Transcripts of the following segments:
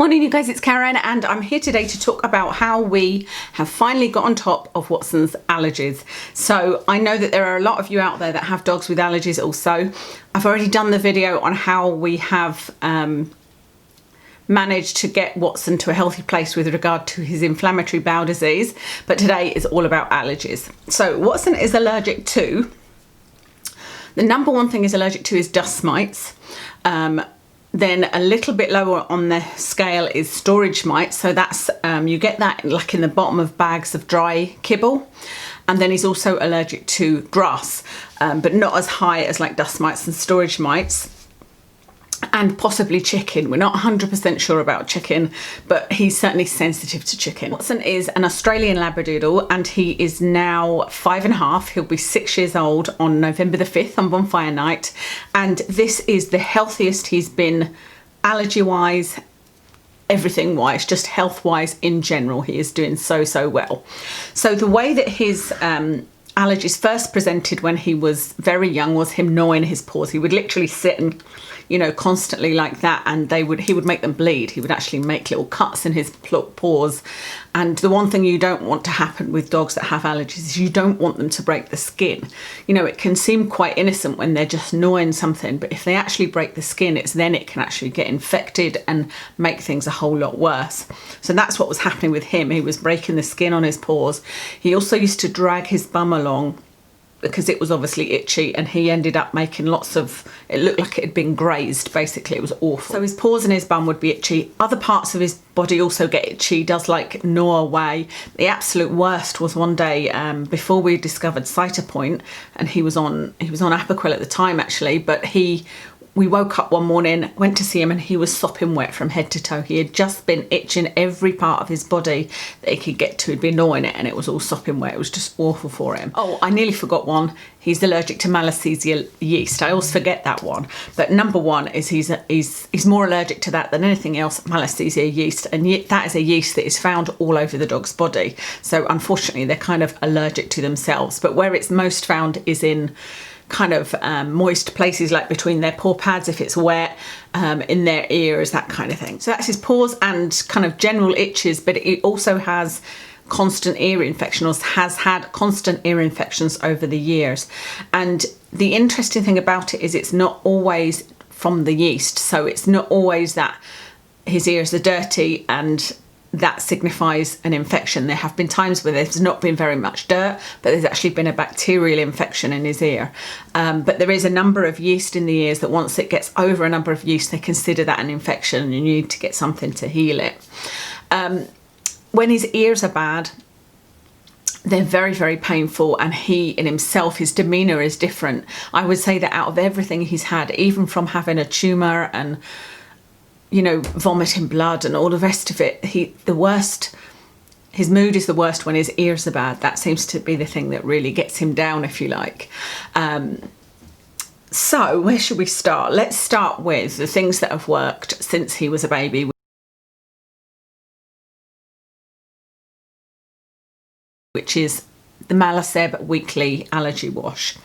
Morning you guys, it's Karen and I'm here today to talk about how we have finally got on top of Watson's allergies. So I know that there are a lot of you out there that have dogs with allergies also. I've already done the video on how we have managed to get Watson to a healthy place with regard to his inflammatory bowel disease, but today is all about allergies. So Watson is allergic to, the number one thing he's allergic to is dust mites. Then a little bit lower on the scale is storage mites. So that's, you get that like in the bottom of bags of dry kibble. And then he's also allergic to grass, but not as high as like dust mites and storage mites. And possibly chicken. We're not 100% sure about chicken, but he's certainly sensitive to chicken. Watson is an Australian Labradoodle and he is now 5.5. He'll be 6 years old on November the 5th on bonfire night. And this is the healthiest he's been allergy-wise, everything-wise, just health-wise in general. He is doing so well. So the way that his allergies first presented when he was very young was him gnawing his paws. He would literally sit and, you know, constantly like that, and he would make them bleed. He would actually make little cuts in his paws. And the one thing you don't want to happen with dogs that have allergies is you don't want them to break the skin. You know, it can seem quite innocent when they're just gnawing something, but if they actually break the skin, it's then it can actually get infected and make things a whole lot worse. So that's what was happening with him. He was breaking the skin on his paws. He also used to drag his bum along because it was obviously itchy, and he ended up making lots of, it looked like it had been grazed, basically. It was awful. So his paws and his bum would be itchy. Other parts of his body also get itchy. He does like gnaw away. The absolute worst was one day before we discovered Cytopoint, and he was on Apoquel at the time actually, but we woke up one morning, went to see him, and he was sopping wet from head to toe. He had just been itching every part of his body that he could get to. He'd been gnawing it and it was all sopping wet. It was just awful for him. Oh, I nearly forgot one. He's allergic to Maloseb yeast. I always forget that one. But number one is he's more allergic to that than anything else, Maloseb yeast. And that is a yeast that is found all over the dog's body. So unfortunately, they're kind of allergic to themselves. But where it's most found is in kind of moist places, like between their paw pads if it's wet, in their ears, that kind of thing. So that's his paws and kind of general itches, but it also has constant ear infection, or has had constant ear infections over the years. And the interesting thing about it is it's not always from the yeast. So it's not always that his ears are dirty and that signifies an infection. There have been times where there's not been very much dirt, but there's actually been a bacterial infection in his ear. But there is a number of yeast in the ears that once it gets over a number of yeast, they consider that an infection and you need to get something to heal it. When his ears are bad, they're very painful, and he in himself, his demeanour is different. I would say that out of everything he's had, even from having a tumour and, you know, vomiting blood and all the rest of it, his mood is the worst when his ears are bad. That seems to be the thing that really gets him down, if you like. So where should we start? Let's start with the things that have worked since he was a baby, which is the Maloseb weekly allergy wash.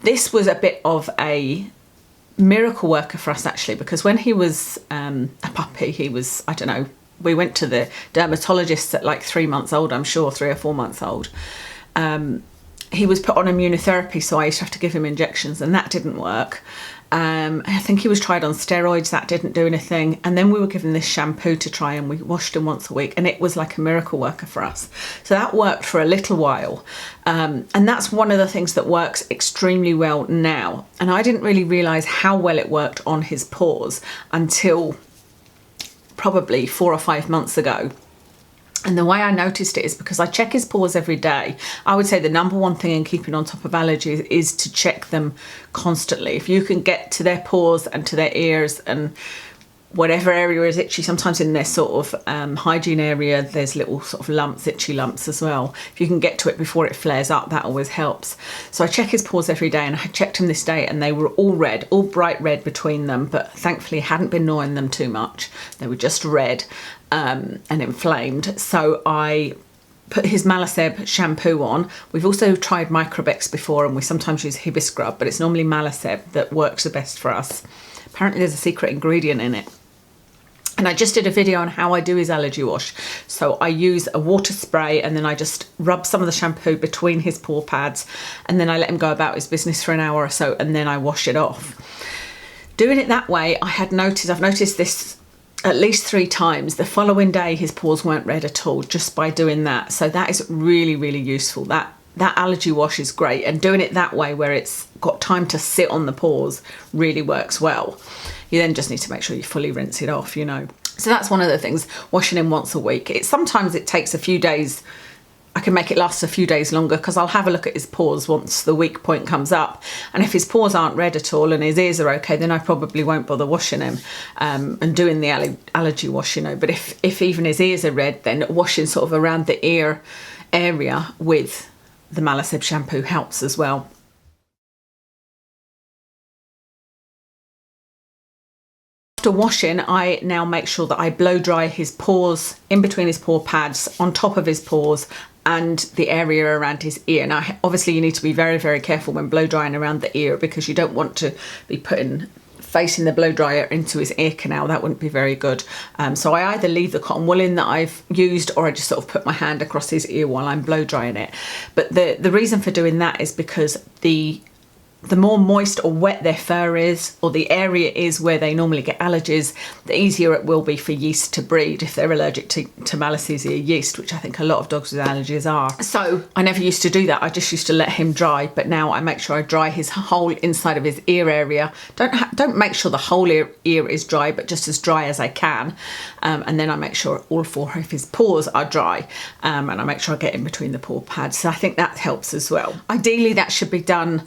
This was a bit of a miracle worker for us actually, because when he was a puppy, he was, I don't know, we went to the dermatologist at like 3 months old, I'm sure 3 or 4 months old. He was put on immunotherapy, so I used to have to give him injections, and that didn't work. I think he was tried on steroids, that didn't do anything, and then we were given this shampoo to try, and we washed him once a week, and it was like a miracle worker for us. So that worked for a little while, and that's one of the things that works extremely well now. And I didn't really realise how well it worked on his paws until probably 4 or 5 months ago. And the way I noticed it is because I check his paws every day. I would say the number one thing in keeping on top of allergies is to check them constantly. If you can get to their paws and to their ears and whatever area is itchy, sometimes in their sort of hygiene area, there's little sort of lumps, itchy lumps as well. If you can get to it before it flares up, that always helps. So I check his paws every day, and I checked him this day and they were all red, all bright red between them, but thankfully hadn't been gnawing them too much. They were just red and inflamed. So I put his Maloseb shampoo on. We've also tried Microbex before, and we sometimes use Hibiscrub, but it's normally Maloseb that works the best for us. Apparently there's a secret ingredient in it. And I just did a video on how I do his allergy wash. So I use a water spray and then I just rub some of the shampoo between his paw pads, and then I let him go about his business for an hour or so, and then I wash it off. Doing it that way, I've noticed this at least 3 times. The following day his paws weren't red at all just by doing that. So that is really, really useful. That allergy wash is great, and doing it that way where it's got time to sit on the paws really works well. You then just need to make sure you fully rinse it off, you know. So that's one of the things, washing him once a week. Sometimes it takes a few days. I can make it last a few days longer because I'll have a look at his paws once the week point comes up. And if his paws aren't red at all and his ears are okay, then I probably won't bother washing him and doing the allergy wash, you know. But if even his ears are red, then washing sort of around the ear area with the Maloseb shampoo helps as well. After washing, I now make sure that I blow dry his paws, in between his paw pads, on top of his paws, and the area around his ear. Now, obviously you need to be very, very careful when blow drying around the ear, because you don't want to be facing the blow dryer into his ear canal. That wouldn't be very good. So I either leave the cotton wool in that I've used, or I just sort of put my hand across his ear while I'm blow drying it. But the reason for doing that is because the more moist or wet their fur is, or the area is where they normally get allergies, the easier it will be for yeast to breed if they're allergic to Maloseb yeast, which I think a lot of dogs with allergies are. So I never used to do that. I just used to let him dry, but now I make sure I dry his whole inside of his ear area. Don't make sure the whole ear is dry, but just as dry as I can. And then I make sure all 4 of his paws are dry, and I make sure I get in between the paw pads. So I think that helps as well. Ideally, that should be done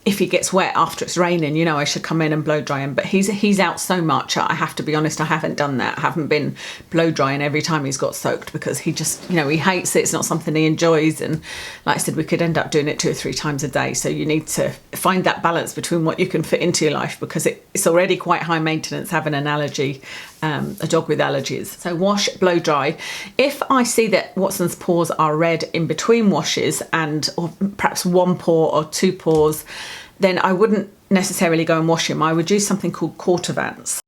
if he gets wet after it's raining, you know, I should come in and blow dry him. But he's out so much, I have to be honest, I haven't done that. I haven't been blow drying every time he's got soaked, because he just, you know, he hates it. It's not something he enjoys. And like I said, we could end up doing it 2 or 3 times a day. So you need to find that balance between what you can fit into your life, because it's already quite high maintenance having an allergy, a dog with allergies. So wash, blow dry. If I see that Watson's paws are red in between washes, or perhaps 1 paw or 2 paws, then I wouldn't necessarily go and wash him. I would use something called Cortivance.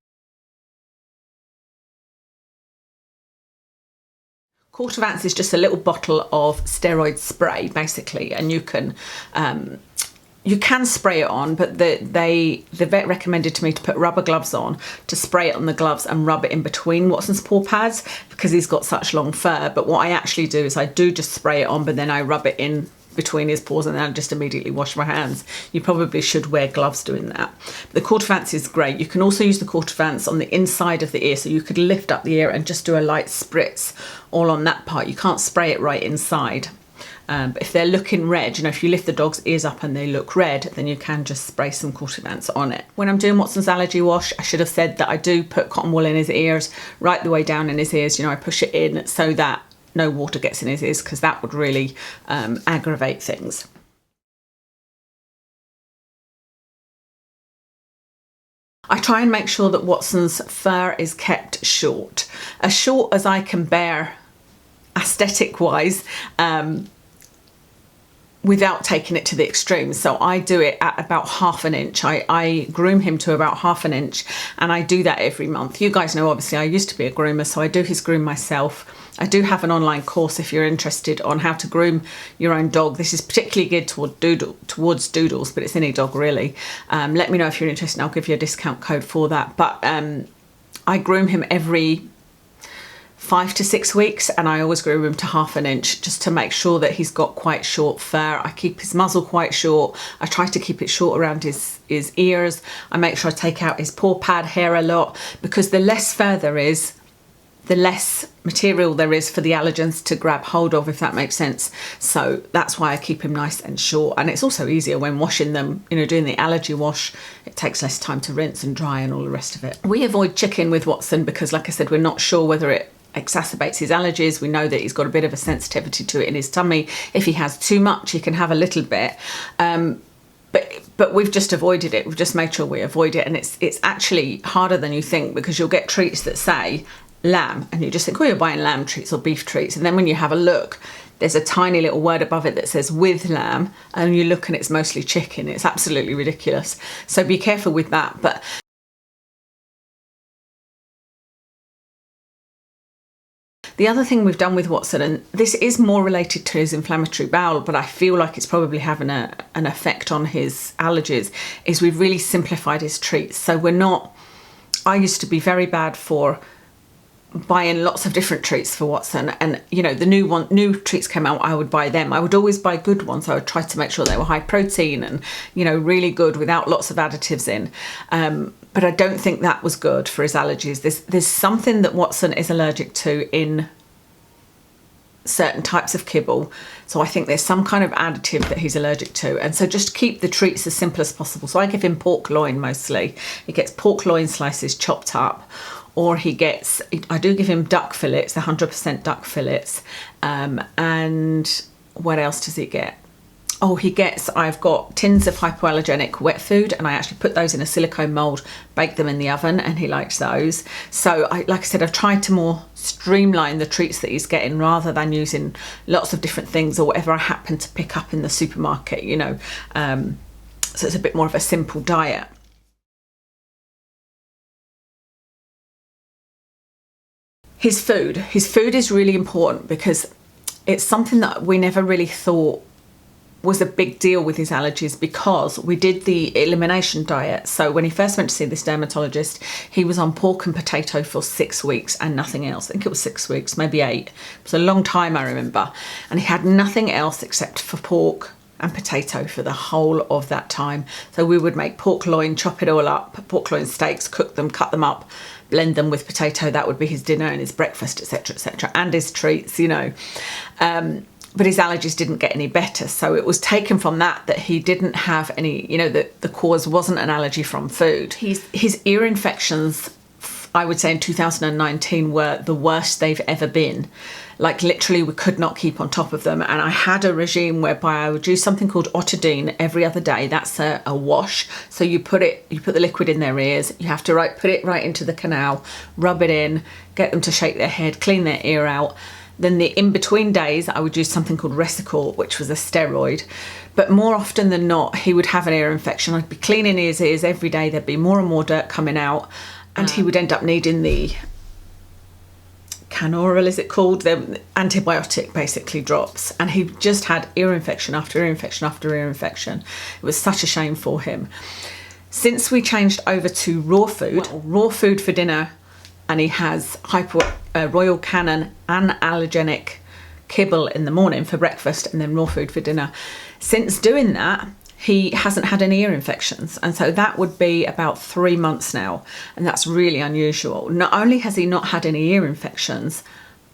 Cortivance is just a little bottle of steroid spray, basically, and you can spray it on, but the vet recommended to me to put rubber gloves on, to spray it on the gloves and rub it in between Watson's paw pads, because he's got such long fur. But what I actually do is I do just spray it on, but then I rub it in between his paws, and then I just immediately wash my hands. You probably should wear gloves doing that. But the Cortivance is great. You can also use the Cortivance on the inside of the ear, so you could lift up the ear and just do a light spritz all on that part. You can't spray it right inside. But if they're looking red, you know, if you lift the dog's ears up and they look red, then you can just spray some Cortivance on it. When I'm doing Watson's allergy wash, I should have said that I do put cotton wool in his ears, right the way down in his ears. You know, I push it in so that no water gets in his ears, because that would really aggravate things. I try and make sure that Watson's fur is kept short, as short as I can bear aesthetic wise, without taking it to the extreme. So I do it at about 1/2 inch. I groom him to about 1/2 inch, and I do that every month. You guys know, obviously, I used to be a groomer, so I do his groom myself. I do have an online course if you're interested on how to groom your own dog. This is particularly geared towards doodles, but it's any dog really. Let me know if you're interested, and I'll give you a discount code for that. But I groom him every 5 to 6 weeks, and I always groom him to 1/2 inch, just to make sure that he's got quite short fur. I keep his muzzle quite short. I try to keep it short around his ears. I make sure I take out his paw pad hair a lot, because the less fur there is, the less material there is for the allergens to grab hold of, if that makes sense. So that's why I keep him nice and short. And it's also easier when washing them, you know, doing the allergy wash. It takes less time to rinse and dry and all the rest of it. We avoid chicken with Watson because, like I said, we're not sure whether it exacerbates his allergies. We know that he's got a bit of a sensitivity to it in his tummy. If he has too much, he can have a little bit. But we've just avoided it. We've just made sure we avoid it. And it's actually harder than you think, because you'll get treats that say lamb, and you just think, oh, you're buying lamb treats or beef treats, and then when you have a look, there's a tiny little word above it that says with lamb, and you look and it's mostly chicken. It's absolutely ridiculous. So be careful with that. But The other thing we've done with Watson, and this is more related to his inflammatory bowel, but I feel like it's probably having an effect on his allergies, is we've really simplified his treats. So we're not, I used to be very bad for buying lots of different treats for Watson, and you know, the new treats came out, I would buy them. I would always buy good ones. I would try to make sure they were high protein and, you know, really good without lots of additives in. But I don't think that was good for his allergies. There's something that Watson is allergic to in certain types of kibble. So I think there's some kind of additive that he's allergic to. And so just keep the treats as simple as possible. So I give him pork loin mostly. He gets pork loin slices chopped up, or I do give him duck fillets, the 100% duck fillets. And what else does he get? Oh, I've got tins of hypoallergenic wet food, and I actually put those in a silicone mold, bake them in the oven, and he likes those. So like I said, I've tried to more streamline the treats that he's getting rather than using lots of different things or whatever I happen to pick up in the supermarket, you know. So it's a bit more of a simple diet. His food is really important because it's something that we never really thought was a big deal with his allergies, because we did the elimination diet. So when he first went to see this dermatologist, he was on pork and potato for 6 weeks and nothing else. I think it was 6 weeks, maybe 8. It was a long time, I remember. And he had nothing else except for pork and potato for the whole of that time. So we would make pork loin, chop it all up, pork loin steaks, cook them, cut them up, blend them with potato. That would be his dinner and his breakfast, etc., and his treats, you know. But his allergies didn't get any better. So it was taken from that he didn't have any, you know, the cause wasn't an allergy from food. His ear infections, I would say in 2019, were the worst they've ever been. Like literally we could not keep on top of them. And I had a regime whereby I would use something called Otidine every other day. That's a wash. So you put the liquid in their ears. You have to put it right into the canal, rub it in, get them to shake their head, clean their ear out. Then the in-between days, I would use something called Resicol, which was a steroid. But more often than not, he would have an ear infection. I'd be cleaning his ears every day. There'd be more and more dirt coming out. And he would end up needing the Canoral, is it called? The antibiotic, basically, drops. And he just had ear infection after ear infection after ear infection. It was such a shame for him. Since we changed over to raw food for dinner, and he has Royal Canin and Allergenic Kibble in the morning for breakfast, and then raw food for dinner. Since doing that, he hasn't had any ear infections, and so that would be about 3 months now, and that's really unusual. Not only has he not had any ear infections,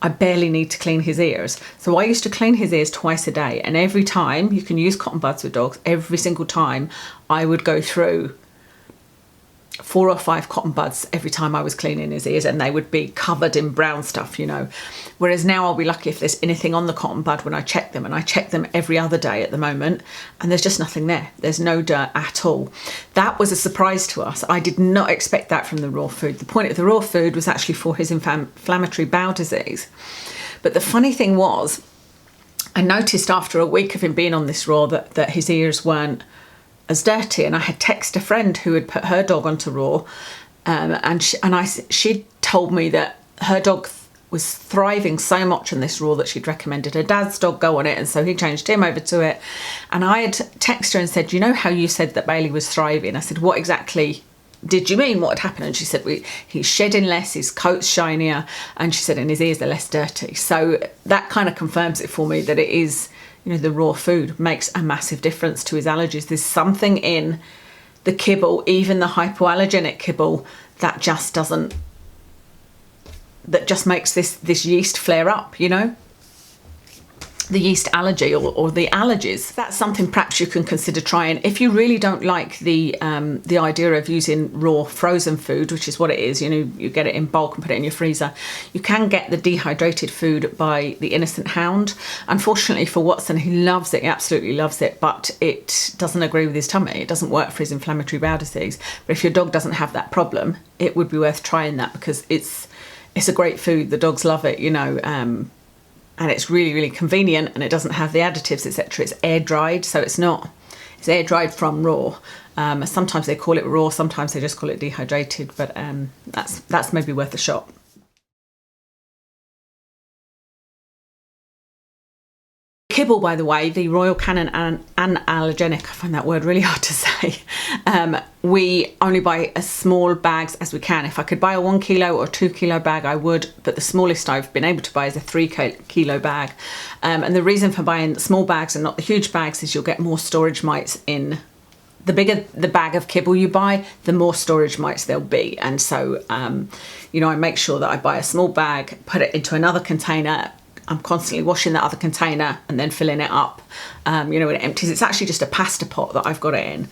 I barely need to clean his ears. So I used to clean his ears twice a day, and every time, you can use cotton buds with dogs, every single time I would go through 4 or 5 cotton buds every time I was cleaning his ears, and they would be covered in brown stuff, you know. Whereas now I'll be lucky if there's anything on the cotton bud when I check them, and I check them every other day at the moment, and there's just nothing there. There's no dirt at all. That was a surprise to us. I did not expect that from the raw food. The point of the raw food was actually for his inflammatory bowel disease. But the funny thing was, I noticed after a week of him being on this raw that his ears weren't as dirty, and I had texted a friend who had put her dog onto raw, and she told me that her dog was thriving so much on this raw that she'd recommended her dad's dog go on it, and so he changed him over to it. And I had texted her and said, you know how you said that Bailey was thriving? I said, what exactly did you mean? What had happened? And she said, he's shedding less, his coat's shinier, and she said, and his ears are less dirty. So that kind of confirms it for me that it is, you know, the raw food makes a massive difference to his allergies. There's something in the kibble, even the hypoallergenic kibble, that just makes this yeast flare up, you know, the yeast allergy or the allergies. That's something perhaps you can consider trying. If you really don't like the idea of using raw frozen food, which is what it is, you know, you get it in bulk and put it in your freezer, you can get the dehydrated food by the Innocent Hound. Unfortunately for Watson, he loves it, he absolutely loves it, but it doesn't agree with his tummy. It doesn't work for his inflammatory bowel disease. But if your dog doesn't have that problem, it would be worth trying that, because it's a great food. The dogs love it, you know, and it's really, really convenient, and it doesn't have the additives, etc. It's air dried, so it's air dried from raw. Sometimes they call it raw, sometimes they just call it dehydrated, but that's maybe worth a shot. Kibble, by the way, the Royal Canin and Allergenic, I find that word really hard to say. We only buy as small bags as we can. If I could buy a 1 kilo or 2 kilo bag, I would, but the smallest I've been able to buy is a 3 kilo bag. And the reason for buying small bags and not the huge bags is you'll get more storage mites in. The bigger the bag of kibble you buy, the more storage mites there'll be. And so, you know, I make sure that I buy a small bag, put it into another container. I'm constantly washing that other container and then filling it up, you know, when it empties. It's actually just a pasta pot that I've got it in.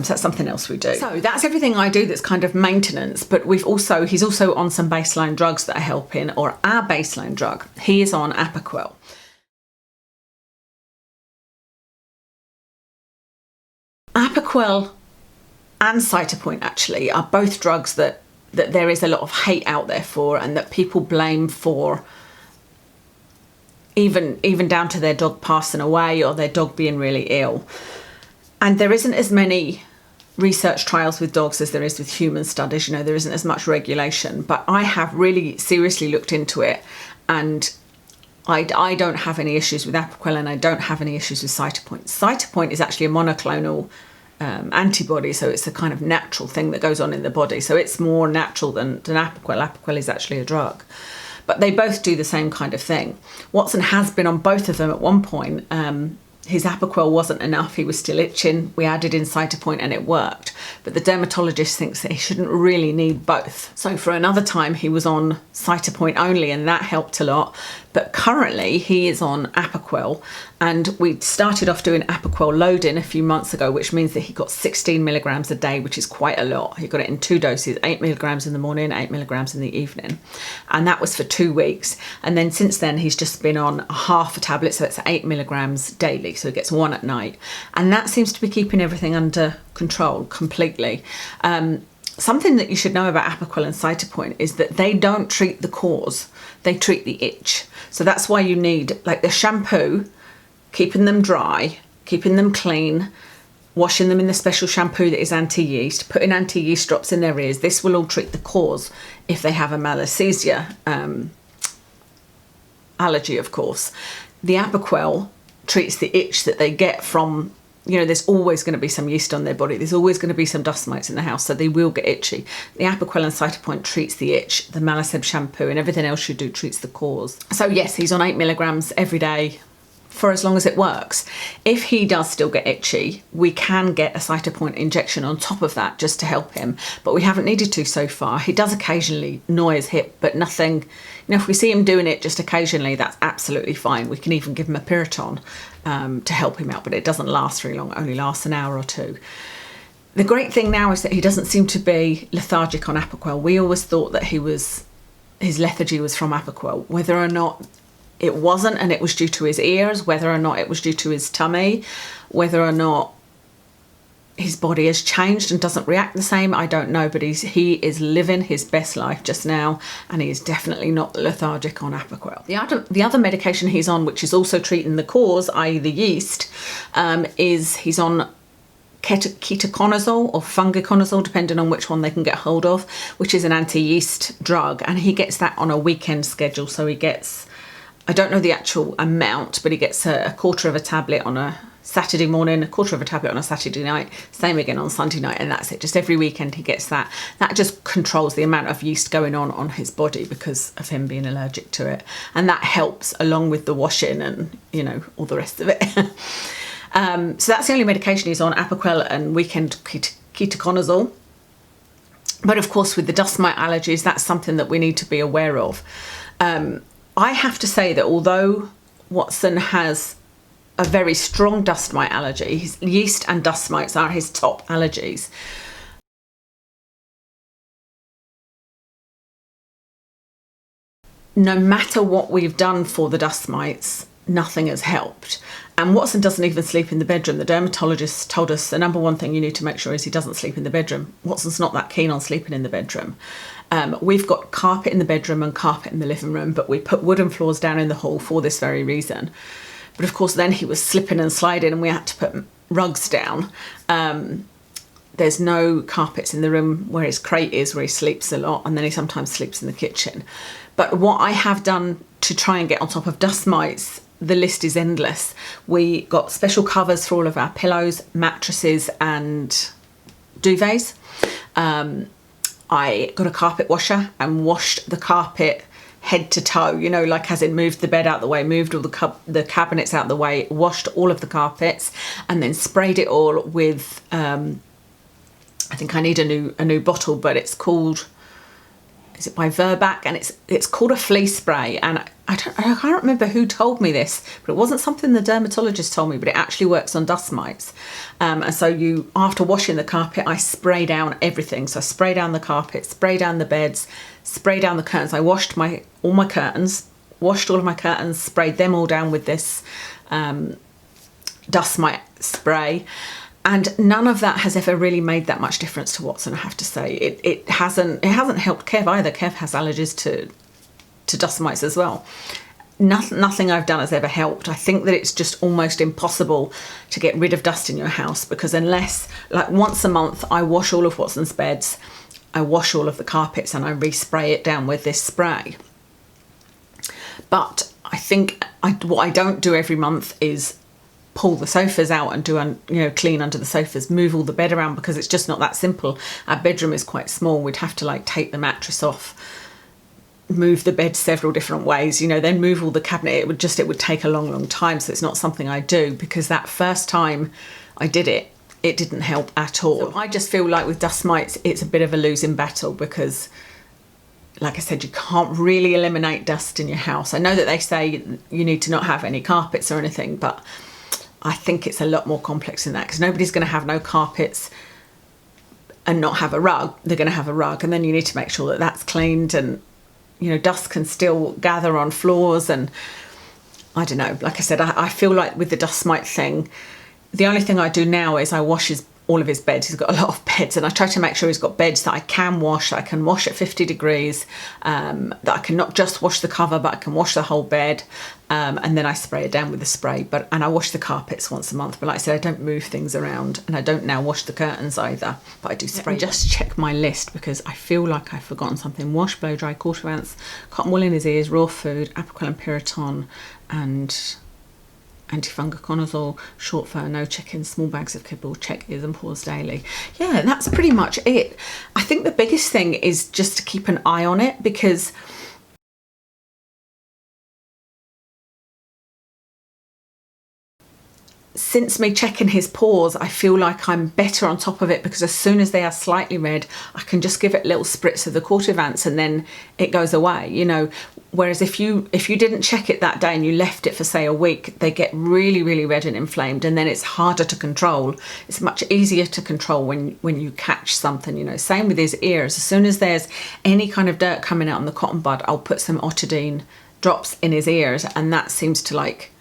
So that's something else we do. So that's everything I do that's kind of maintenance, but he's also on some baseline drugs that are helping, or our baseline drug. He is on Apoquel. Apoquel and Cytopoint actually are both drugs that there is a lot of hate out there for, and that people blame for even down to their dog passing away or their dog being really ill. And there isn't as many research trials with dogs as there is with human studies. You know, there isn't as much regulation, but I have really seriously looked into it, and I don't have any issues with Apoquel, and I don't have any issues with Cytopoint. Cytopoint is actually a monoclonal antibody, so it's a kind of natural thing that goes on in the body. So it's more natural than Apoquel. Apoquel is actually a drug. But they both do the same kind of thing. Watson has been on both of them at one point. His Apoquel wasn't enough, he was still itching. We added in Cytopoint and it worked. But the dermatologist thinks that he shouldn't really need both. So for another time he was on Cytopoint only, and that helped a lot. But currently he is on Apoquel, and we started off doing Apoquel loading a few months ago, which means that he got 16 milligrams a day, which is quite a lot. He got it in 2 doses, 8 milligrams in the morning, 8 milligrams in the evening. And that was for 2 weeks. And then since then he's just been on half a tablet, so it's 8 milligrams daily. So he gets 1 at night. And that seems to be keeping everything under control completely. Something that you should know about Apoquel and Cytopoint is that they don't treat the cause, they treat the itch. So that's why you need, like, the shampoo, keeping them dry, keeping them clean, washing them in the special shampoo that is anti-yeast, putting anti-yeast drops in their ears. This will all treat the cause if they have a Maloseb allergy, of course. The Apoquel treats the itch that they get from, you know, there's always going to be some yeast on their body. There's always going to be some dust mites in the house, so they will get itchy. The Apoquel and Cytopoint treats the itch. The Maloseb shampoo and everything else you do treats the cause. So yes, he's on 8 milligrams every day for as long as it works. If he does still get itchy, we can get a Cytopoint injection on top of that just to help him, but we haven't needed to so far. He does occasionally gnaw his hip, but nothing, you know, if we see him doing it just occasionally, that's absolutely fine. We can even give him a Piriton to help him out, but it doesn't last very long. It only lasts an hour or 2. The great thing now is that he doesn't seem to be lethargic on Apoquel. We always thought that his lethargy was from Apoquel, whether or not it wasn't, and it was due to his ears, whether or not it was due to his tummy, whether or not his body has changed and doesn't react the same, I don't know, but he is living his best life just now, and he is definitely not lethargic on Apoquel. The other medication he's on, which is also treating the cause, i.e. the yeast, is he's on Ketaconizole or Fungiconazole, depending on which one they can get hold of, which is an anti-yeast drug, and he gets that on a weekend schedule. So he gets, I don't know the actual amount, but he gets a quarter of a tablet on a Saturday morning, a quarter of a tablet on a Saturday night, same again on Sunday night, and that's it. Just every weekend he gets that. That just controls the amount of yeast going on his body because of him being allergic to it. And that helps along with the washing and, you know, all the rest of it. So that's the only medication he's on, Apoquel and weekend Ketaconizole. But of course, with the dust mite allergies, that's something that we need to be aware of. I have to say that although Watson has a very strong dust mite allergy, his yeast and dust mites are his top allergies. No matter what we've done for the dust mites, nothing has helped. And Watson doesn't even sleep in the bedroom. The dermatologist told us the number one thing you need to make sure is he doesn't sleep in the bedroom. Watson's not that keen on sleeping in the bedroom. We've got carpet in the bedroom and carpet in the living room, but we put wooden floors down in the hall for this very reason. But of course then he was slipping and sliding and we had to put rugs down. There's no carpets in the room where his crate is, where he sleeps a lot, and then he sometimes sleeps in the kitchen. But what I have done to try and get on top of dust mites the list is endless. We got special covers for all of our pillows, mattresses and duvets. I got a carpet washer and washed the carpet head to toe, you know, like as in moved the bed out the way, moved all the cabinets out the way, washed all of the carpets, and then sprayed it all with, I think I need a new bottle, but it's called, is it by Virbac, and it's called a flea spray, and I can't remember who told me this, but it wasn't something the dermatologist told me, but it actually works on dust mites. And so you, after washing the carpet, I spray down everything. So I spray down the carpet, spray down the beds, spray down the curtains. I washed all my curtains, washed all of my curtains, sprayed them all down with this dust mite spray. And none of that has ever really made that much difference to Watson, I have to say. It hasn't helped Kev either. Kev has allergies to dust mites as well. Nothing I've done has ever helped. I think that it's just almost impossible to get rid of dust in your house, because unless, like, once a month I wash all of Watson's beds, I wash all of the carpets, and I respray it down with this spray. But I think what I don't do every month is pull the sofas out and do, you know, clean under the sofas, move all the bed around, because it's just not that simple. Our bedroom is quite small. We'd have to like take the mattress off, move the bed several different ways, you know, then move all the cabinet. It would take a long time. So it's not something I do, because that first time I did it, it didn't help at all. So I just feel like with dust mites, it's a bit of a losing battle, because like I said, you can't really eliminate dust in your house. I know that they say you need to not have any carpets or anything, but I think it's a lot more complex than that, because nobody's going to have no carpets and not have a rug. They're going to have a rug, and then you need to make sure that that's cleaned, and you know, dust can still gather on floors. And I don't know, like I said, I feel like with the dust mite thing, the only thing I do now is I wash all of his beds. He's got a lot of beds, and I try to make sure he's got beds that I can wash. I can wash at 50 degrees, that I can not just wash the cover, but I can wash the whole bed, and then I spray it down with the spray. And I wash the carpets once a month, but like I said, I don't move things around, and I don't now wash the curtains either, but I do spray. Just check my list, because I feel like I've forgotten something. Wash, blow dry, Cortivance, cotton wool in his ears, raw food, Apoquel and Piriton, and Ketaconizole, short fur, no chicken, small bags of Kibble, check ears and paws daily. Yeah, that's pretty much it. I think the biggest thing is just to keep an eye on it, because since me checking his paws, I feel like I'm better on top of it, because as soon as they are slightly red, I can just give it a little spritz of the Cortivance, and then it goes away, you know. Whereas if you didn't check it that day and you left it for say a week, they get really, really red and inflamed, and then it's harder to control. It's much easier to control when you catch something, you know. Same with his ears. As soon as there's any kind of dirt coming out on the cotton bud, I'll put some Otidine drops in his ears, and that seems to like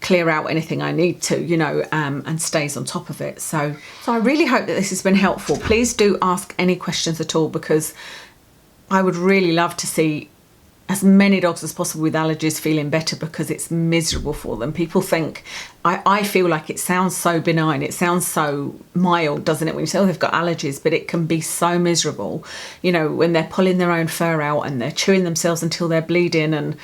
clear out anything I need to, you know, and stays on top of it. So I really hope that this has been helpful. Please do ask any questions at all, because I would really love to see as many dogs as possible with allergies feeling better, because it's miserable for them. People think, I feel like it sounds so benign, it sounds so mild, doesn't it, when you say, oh, they've got allergies, but it can be so miserable, you know, when they're pulling their own fur out and they're chewing themselves until they're bleeding, and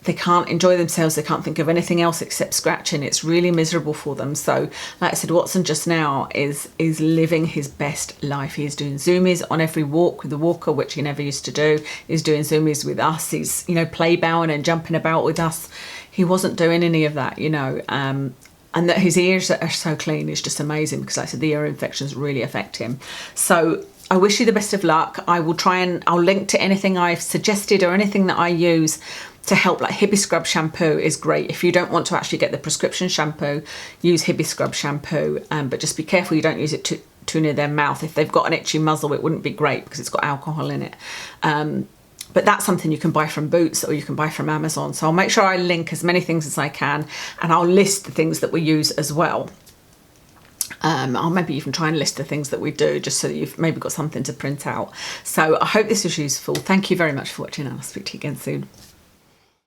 they can't enjoy themselves, they can't think of anything else except scratching. It's really miserable for them. So like I said, Watson just now is living his best life. He's doing zoomies on every walk with the walker, which he never used to do. He's doing zoomies with us. He's, you know, play bowing and jumping about with us. He wasn't doing any of that, you know, and that his ears are so clean is just amazing, because like I said, the ear infections really affect him. So I wish you the best of luck. I will try and I'll link to anything I've suggested or anything that I use to help. Like Hibiscrub Shampoo is great. If you don't want to actually get the prescription shampoo, use Hibiscrub Shampoo, but just be careful you don't use it too near their mouth. If they've got an itchy muzzle, it wouldn't be great, because it's got alcohol in it. But that's something you can buy from Boots, or you can buy from Amazon. So I'll make sure I link as many things as I can, and I'll list the things that we use as well. I'll maybe even try and list the things that we do, just so that you've maybe got something to print out. So I hope this was useful. Thank you very much for watching, and I'll speak to you again soon.